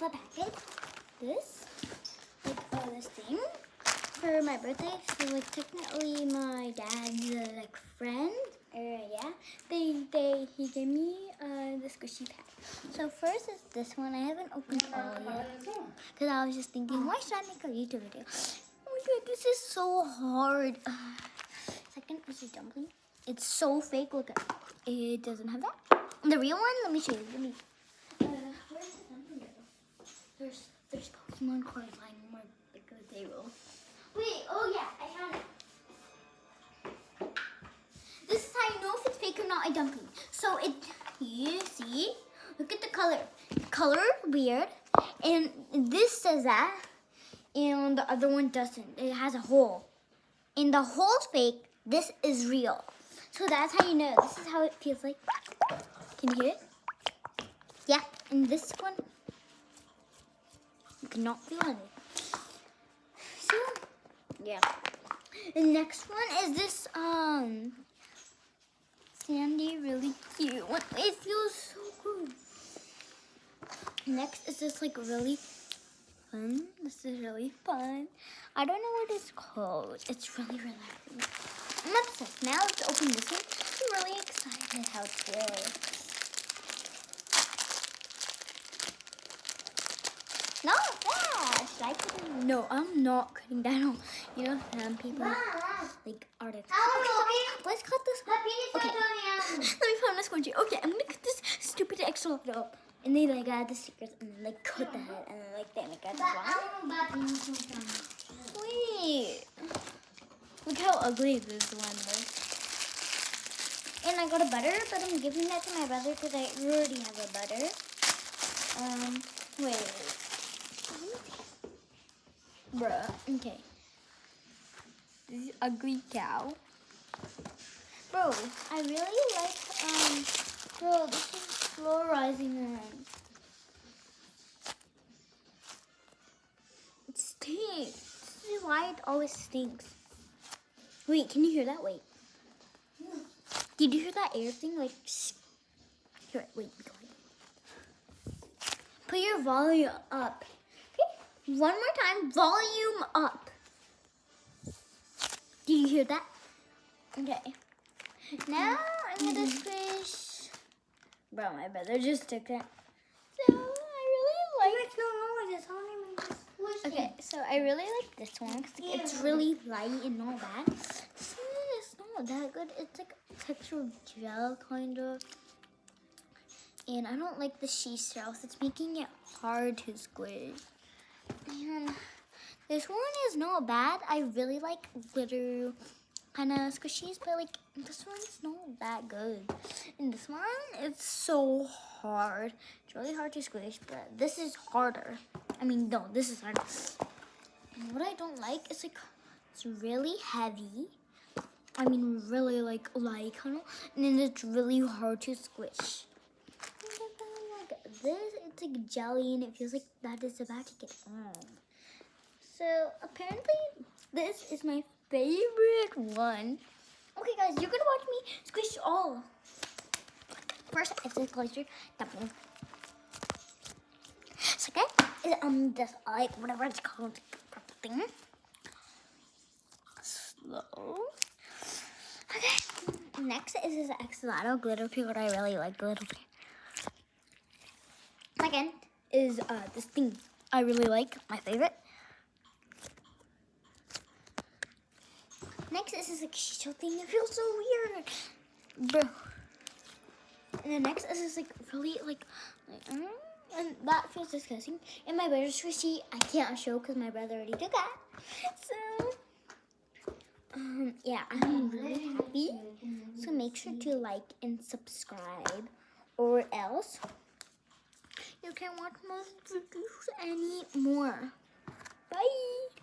the package. This thing for my birthday. So like technically my dad's like friend. He gave me the squishy pack. So first is this one. I haven't opened all yet because I was just thinking, why should I make a YouTube video? Oh my god, this is so hard. Second is the dumpling. It's so fake. Look at it. It doesn't have that. The real one. Let me show you. Where's the dumpling? There's Pokemon cards lying on the table. Wait. Oh yeah, I found it. This is how you know if it's fake or not a dumpling. So you see, look at the color. Color weird, and this says that, and the other one doesn't. It has a hole, and the hole's fake. This is real. So that's how you know. This is how it feels like. Can you hear it? Yeah, and this one, you cannot feel it. So yeah. The next one is this sandy, really cute one. It feels so good. Next is this like really fun. This is really fun. I don't know what it's called. It's really relaxing. I'm obsessed. Now let's open this one. I'm really excited how it feels. No, yeah. Should I cut it? No, I'm not cutting down. You know, some people like artists. Okay, let's cut this. Okay. Let me find this squishy. Okay, I'm gonna cut this stupid extra up. And they like add the stickers and then like cut the head and then like they make it one. Wait. Look how ugly this one looks. And I got a butter, but I'm giving that to my brother because I already have a butter. Wait. Bruh. Okay. This is ugly cow. Bro, I really like bro, this is fluorizing one. It stinks. This is why it always stinks. Wait, can you hear that? Wait. Did you hear that air thing? Like, here, wait. Put your volume up. Okay, one more time. Volume up. Did you hear that? Okay. Now I'm gonna squish. Bro, my brother just took that. So I really like. Okay, so I really like this one because it's really light and all that. So it's not that good. It's like textured gel kind of. And I don't like the seashells. It's making it hard to squish. And this one is not bad. I really like glitter kind of squishies, but like this one's not that good. And this one, it's so hard. It's really hard to squish, but this is harder. I mean, no, this is harder. And what I don't like is like it's really heavy. I mean, really like light kind of, and then it's really hard to squish. This, it's like jelly and it feels like that is about to get on. So apparently this is my favorite one. Okay guys, you're gonna watch me squish all. First is the glacier dumpling. Second is this like whatever it's called thing. Slow. Okay. Next is this Exolato glitter peel. I really like glitter peel. Second is this thing I really like, my favorite. Next is this like shell thing. It feels so weird, bro. And then next is this like really like and that feels disgusting. And my brother's squishy, I can't show because my brother already took that. So yeah, I'm really happy. So make sure to like and subscribe, or else you can't watch more videos anymore. Bye.